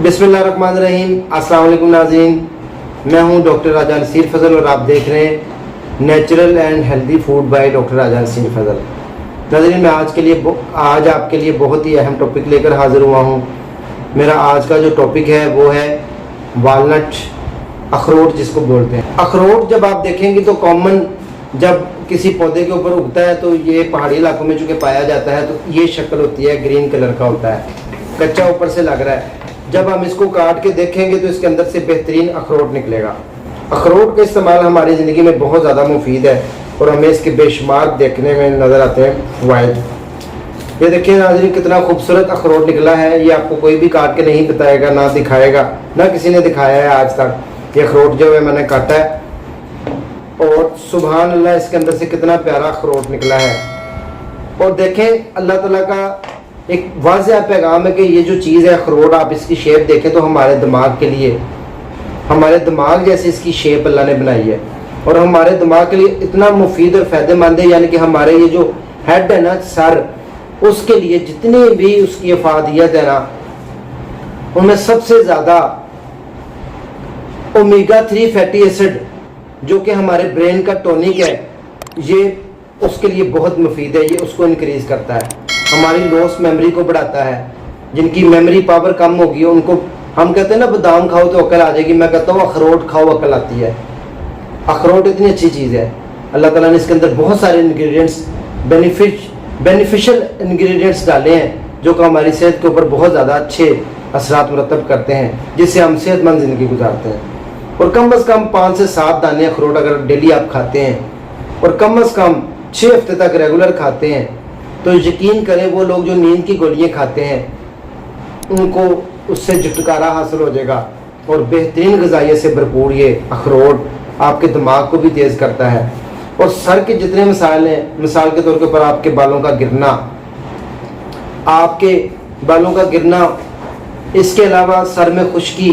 बिस्मिल्लाहिर्रहमानिर्रहीम। अस्सलाम वालेकुम नाज़रीन, मैं हूं डॉक्टर राजा नसीर फ़ज़ल और आप देख रहे हैं natural and healthy food by doctor Raja Naseer Fazal. नाज़रीन, मैं आज आपके लिए बहुत ही अहम टॉपिक लेकर हाज़िर हुआ हूं। मेरा आज का जो टॉपिक है वो है वालनट, अखरोट जिसको बोलते हैं। अखरोट जब आप देखेंगे तो कॉमन जब किसी पौधे के ऊपर उगता है तो ये पहाड़ी इलाकों में चूँकि पाया जाता है तो ये शक्ल होती है, ग्रीन कलर का होता है, कच्चा ऊपर से लग रहा है। जब हम इसको काट के देखेंगे तो इसके अंदर से बेहतरीन अखरोट निकलेगा। अखरोट का इस्तेमाल हमारी ज़िंदगी में बहुत ज़्यादा मुफीद है और हमें इसके बेशुमार देखने में नज़र आते हैं फ़वाइद। ये देखिए नाज़रीन, कितना खूबसूरत अखरोट निकला है। ये आपको कोई भी काट के नहीं बताएगा, ना दिखाएगा, ना किसी ने दिखाया है आज तक। ये अखरोट जो है मैंने काटा है और सुभान अल्लाह, इसके अंदर से कितना प्यारा अखरोट निकला है। और देखें, अल्लाह ताला का एक वाज़ेह पैगाम है कि ये जो चीज़ है अखरोट, आप इसकी शेप देखें तो हमारे दिमाग के लिए, हमारे दिमाग जैसे इसकी शेप अल्लाह ने बनाई है और हमारे दिमाग के लिए इतना मुफीद और फ़ायदेमंद है। यानी कि हमारे ये जो हेड है ना, सर, उसके लिए जितनी भी उसकी अफादियत है ना, उनमें सबसे ज़्यादा ओमेगा 3 फैटी एसिड जो कि हमारे ब्रेन का टॉनिक है, ये उसके लिए बहुत मुफीद है। ये उसको इनक्रीज़ करता है, हमारी लॉस मेमोरी को बढ़ाता है। जिनकी मेमोरी पावर कम होगी उनको, हम कहते हैं ना बादाम खाओ तो अकल आ जाएगी, मैं कहता हूँ अखरोट खाओ अकल आती है। अखरोट इतनी अच्छी चीज़ है, अल्लाह ताला ने इसके अंदर बहुत सारे इंग्रेडिएंट्स, बेनिफिशियल इंग्रेडिएंट्स डाले हैं जो कि हमारी सेहत के ऊपर बहुत ज़्यादा अच्छे असरात मुरतब करते हैं, जिससे हम सेहतमंद ज़िंदगी गुजारते हैं। और कम अज़ कम 5 से 7 दाने अखरोट अगर डेली आप खाते हैं और कम अज़ कम 6 हफ्ते तक रेगुलर खाते हैं तो यकीन करें, वो लोग जो नींद की गोलियां खाते हैं उनको उससे छुटकारा हासिल हो जाएगा। और बेहतरीन ग़िज़ाइयत से भरपूर ये अखरोट आपके दिमाग को भी तेज़ करता है। और सर के जितने मसाइल हैं, मिसाल के तौर के ऊपर आपके बालों का गिरना, इसके अलावा सर में खुश्की,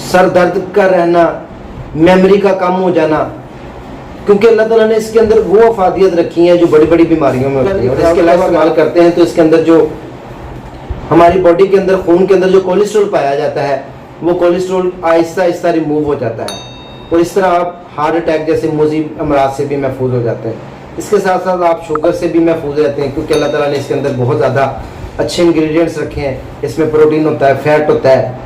सर दर्द का रहना, मेमोरी का कम हो जाना, क्योंकि अल्लाह ताला ने इसके अंदर वो अफादियत रखी है जो बड़ी बड़ी बीमारियों में होती है। और इसके अलावा इस्तेमाल करते हैं तो इसके अंदर जो हमारी बॉडी के अंदर, खून के अंदर जो कोलेस्ट्रॉल पाया जाता है, वो कोलेस्ट्रॉल आहिस्ता आहिस्ता रिमूव हो जाता है और इस तरह आप हार्ट अटैक जैसे मुज़ीब अमराज से भी महफूज हो जाते हैं। इसके साथ साथ आप शुगर से भी महफूज रहते हैं, क्योंकि अल्लाह ताला ने इसके अंदर बहुत ज़्यादा अच्छे इंग्रेडिएंट्स रखे हैं। इसमें प्रोटीन होता है, फैट होता है,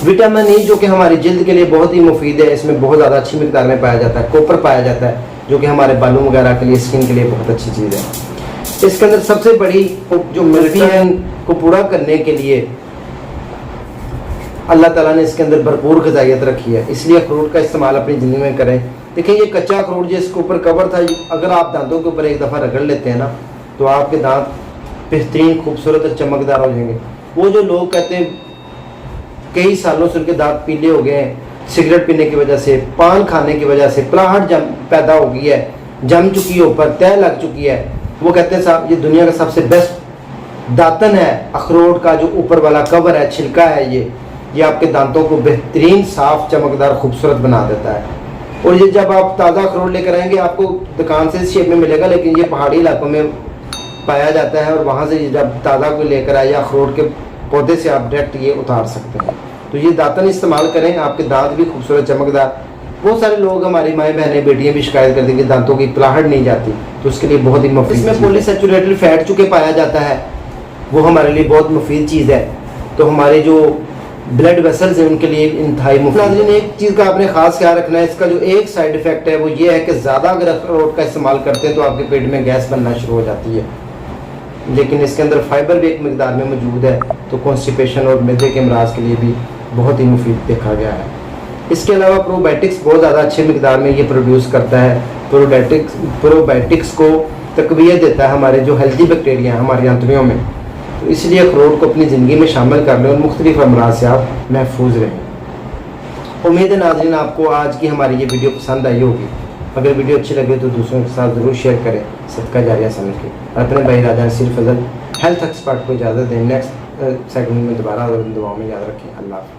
विटामिन ई जो कि हमारी जिल्द के लिए बहुत ही मुफीद है, इसमें बहुत ज़्यादा अच्छी मिकदार में पाया जाता है। कॉपर पाया जाता है जो कि हमारे बालों वगैरह के लिए, स्किन के लिए बहुत अच्छी चीज़ है। इसके अंदर सबसे बड़ी जो मिल्किंग को पूरा करने के लिए अल्लाह ताला ने इसके अंदर भरपूर ग़िज़ाइयत रखी है, इसलिए अखरोट का इस्तेमाल अपनी ज़िंदगी में करें। देखिए, ये कच्चा अखरोट जिसके ऊपर कवर था, अगर आप दांतों के ऊपर एक दफ़ा रगड़ लेते हैं ना तो आपके दांत बेहतरीन, खूबसूरत और चमकदार हो जाएंगे। वो जो लोग कहते हैं कई सालों से उनके दांत पीले हो गए हैं, सिगरेट पीने की वजह से, पान खाने की वजह से पलाहट पैदा हो गई है, जम चुकी है, ऊपर तय लग चुकी है, वो कहते हैं साहब ये दुनिया का सबसे बेस्ट दातन है अखरोट का जो ऊपर वाला कवर है, छिलका है, ये आपके दांतों को बेहतरीन, साफ, चमकदार, खूबसूरत बना देता है। और ये जब आप ताज़ा अखरोट लेकर आएंगे आपको दुकान से इस शेप में मिलेगा, लेकिन ये पहाड़ी इलाकों में पाया जाता है और वहाँ से जब ताज़ा कोई लेकर आए या अखरोट के पौधे से आप डायरेक्ट ये उतार सकते हैं। तो ये दातन इस्तेमाल करें, आपके दांत भी खूबसूरत, चमकदार। बहुत सारे लोग, हमारी माएँ बहनें, बेटियाँ भी शिकायत करती हैं कि दांतों की पलाहट नहीं जाती, तो उसके लिए बहुत ही मुफीद। इसमें पॉलीसैचुरेटेड फैट चूँकि पाया जाता है, वो हमारे लिए बहुत मुफीद चीज़ है। तो हमारे जो ब्लड वेसल्स हैं उनके लिए इंतहाई मुफीद। नाज़रीन, एक चीज़ का आपने खास ख्याल रखना है, इसका जो एक साइड इफेक्ट है वो ये है कि ज़्यादा अगर अखरोट का इस्तेमाल करते हैं तो आपके पेट में गैस बनना शुरू हो जाती है। लेकिन इसके अंदर फाइबर भी एक मिकदार में मौजूद है, तो कॉन्स्टिपेशन और मैदे के अमराज के लिए भी बहुत ही मुफीद देखा गया है। इसके अलावा प्रोबायोटिक्स बहुत ज़्यादा अच्छे मिकदार में ये प्रोड्यूस करता है। प्रोबायोटिक्स को तक़वियत देता है हमारे जो हेल्दी बैक्टीरिया हैं हमारी आंतड़ियों में। तो इसलिए अखरोट को अपनी ज़िंदगी में शामिल कर लें और मुख्तलिफ अमराज से आप महफूज रहें। उम्मीद है नाज़रीन आपको आज की हमारी ये वीडियो पसंद आई होगी। अगर वीडियो अच्छी लगे तो दूसरों के साथ ज़रूर शेयर करें, सदका जारिया समझ के। अपने भाई राजा नसीर फ़ज़ल हेल्थ एक्सपर्ट को इजाज़त दें। नेक्स्ट सेगमेंट में दोबारा दुआओं में याद रखें। अल्लाह।